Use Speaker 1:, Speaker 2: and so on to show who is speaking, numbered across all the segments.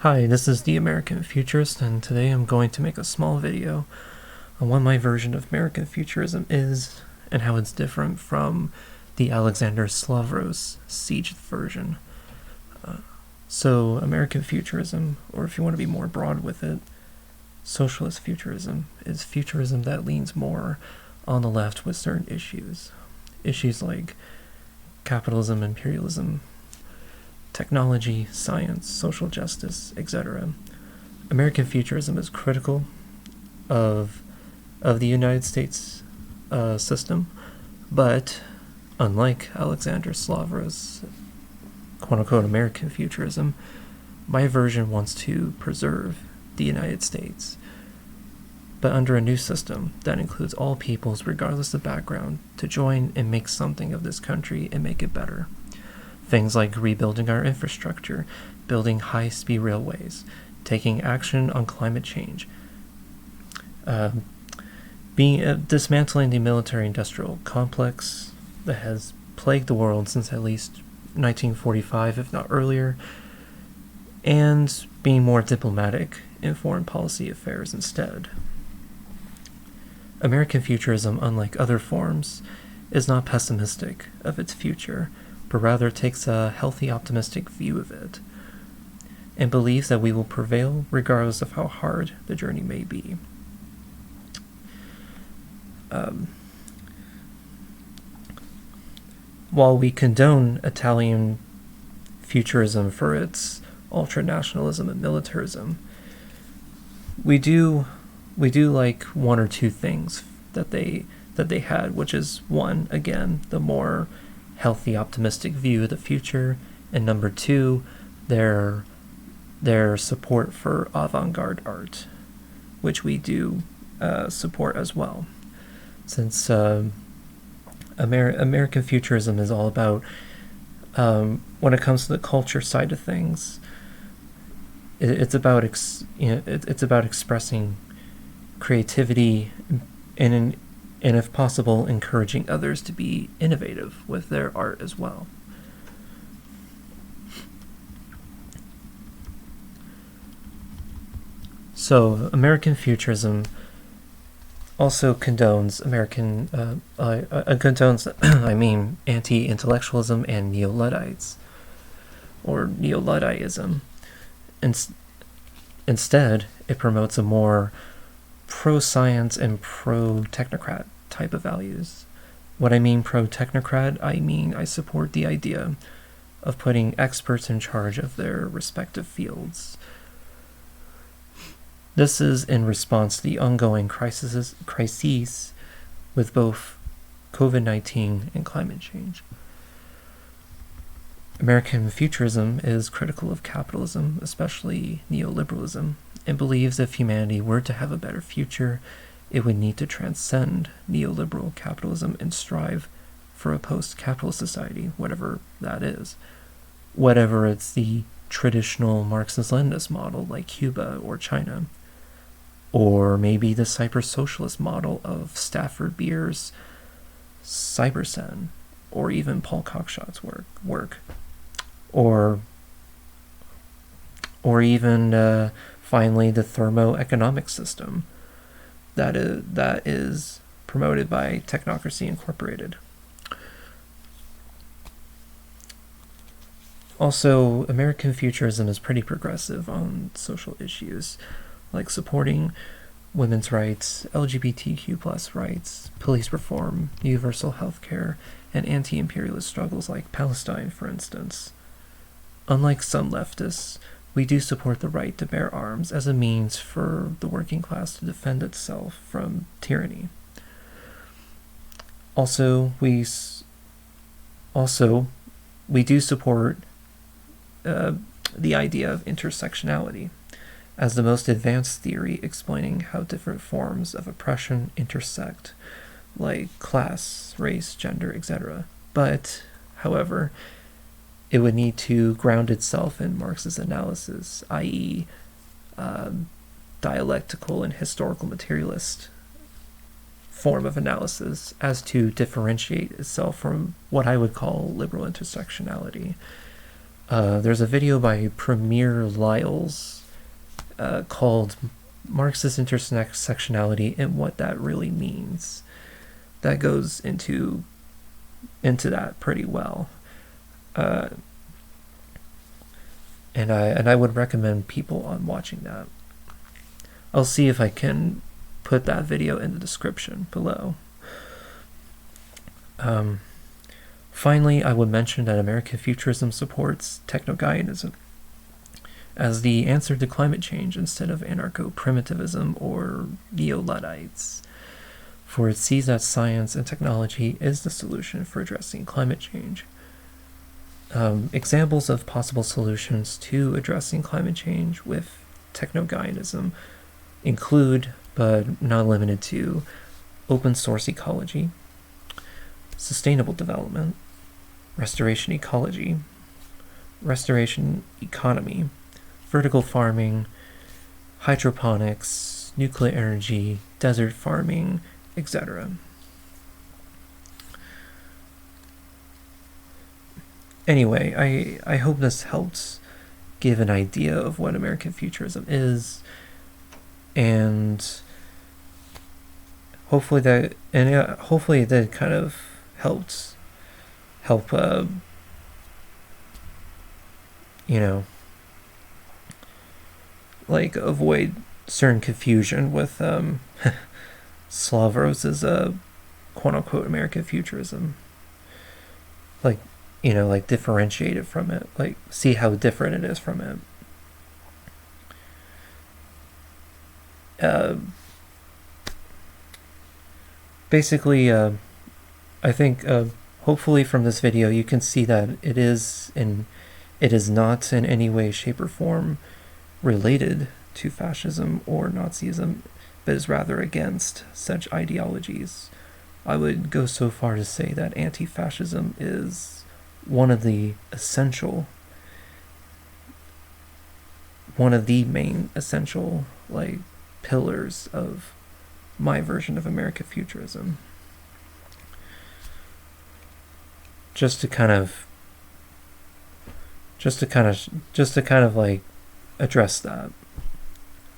Speaker 1: Hi, this is the American Futurist, and today I'm going to make a small video on what my version of American Futurism is and how it's different from the Alexander Slavro's sieged version. So, American Futurism, or if you want to be more broad with it, Socialist Futurism, is futurism that leans more on the left with certain issues. Issues like capitalism, imperialism, technology, science, social justice, etc. American Futurism is critical of the United States system, but unlike Alexander Slavro's quote-unquote American Futurism, my version wants to preserve the United States, but under a new system that includes all peoples regardless of background to join and make something of this country and make it better. Things like rebuilding our infrastructure, building high-speed railways, taking action on climate change, dismantling the military-industrial complex that has plagued the world since at least 1945, if not earlier, and being more diplomatic in foreign policy affairs instead. American Futurism, unlike other forms, is not pessimistic of its future, but rather takes a healthy, optimistic view of it, and believes that we will prevail regardless of how hard the journey may be. While we condone Italian futurism for its ultranationalism and militarism, we do like one or two things that they had, which is one, again, the more healthy, optimistic view of the future, and number two, their support for avant-garde art, which we do support as well. Since American Futurism is all about, when it comes to the culture side of things, it's about expressing creativity and if possible, encouraging others to be innovative with their art as well. So, American Futurism also condones anti-intellectualism and neo-Luddites, or neo-Ludditism. Instead, it promotes a more pro-science and pro-technocrat type of values. What I mean pro-technocrat, I mean I support the idea of putting experts in charge of their respective fields. This is in response to the ongoing crises with both COVID-19 and climate change. American Futurism is critical of capitalism, especially neoliberalism, and believes if humanity were to have a better future, it would need to transcend neoliberal capitalism and strive for a post-capitalist society, whatever that is. Whatever it's the traditional Marxist-Leninist model like Cuba or China, or maybe the cyber-socialist model of Stafford Beer's Cybersyn, or even Paul Cockshot's work. Or even finally the thermoeconomic system that is promoted by Technocracy Incorporated. Also, American Futurism is pretty progressive on social issues, like supporting women's rights, LGBTQ+ rights, police reform, universal health care, and anti-imperialist struggles like Palestine, for instance. Unlike some leftists, we do support the right to bear arms as a means for the working class to defend itself from tyranny. Also, we do support the idea of intersectionality as the most advanced theory explaining how different forms of oppression intersect, like class, race, gender, etc. But, however, it would need to ground itself in Marxist analysis, i.e., dialectical and historical materialist form of analysis, as to differentiate itself from what I would call liberal intersectionality. There's a video by Premier Lyles called Marxist Intersectionality and What That Really Means. That goes into that pretty well. And I would recommend people on watching that. I'll see if I can put that video in the description below. Finally, I would mention that American Futurism supports techno-Gaianism as the answer to climate change instead of anarcho-primitivism or neo-Luddites, for it sees that science and technology is the solution for addressing climate change. Examples of possible solutions to addressing climate change with techno-Gaianism include, but not limited to, open source ecology, sustainable development, restoration ecology, restoration economy, vertical farming, hydroponics, nuclear energy, desert farming, etc. Anyway, I hope this helped give an idea of what American Futurism is, and hopefully that kind of help like avoid certain confusion with Slavro's quote-unquote American Futurism. Like differentiate it from it, like see how different it is from it. Basically, I think hopefully from this video you can see that it is not in any way, shape, or form related to fascism or Nazism, but is rather against such ideologies. I would go so far to say that anti-fascism is one of the main essential pillars of my version of American Futurism. Just to kind of address that,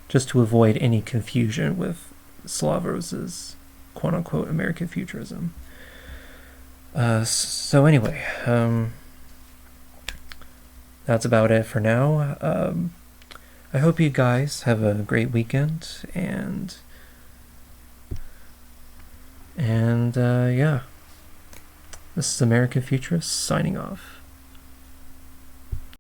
Speaker 1: just to avoid any confusion with Slavro's quote-unquote American Futurism. So anyway, that's about it for now. I hope you guys have a great weekend, and yeah, this is American Futurist signing off.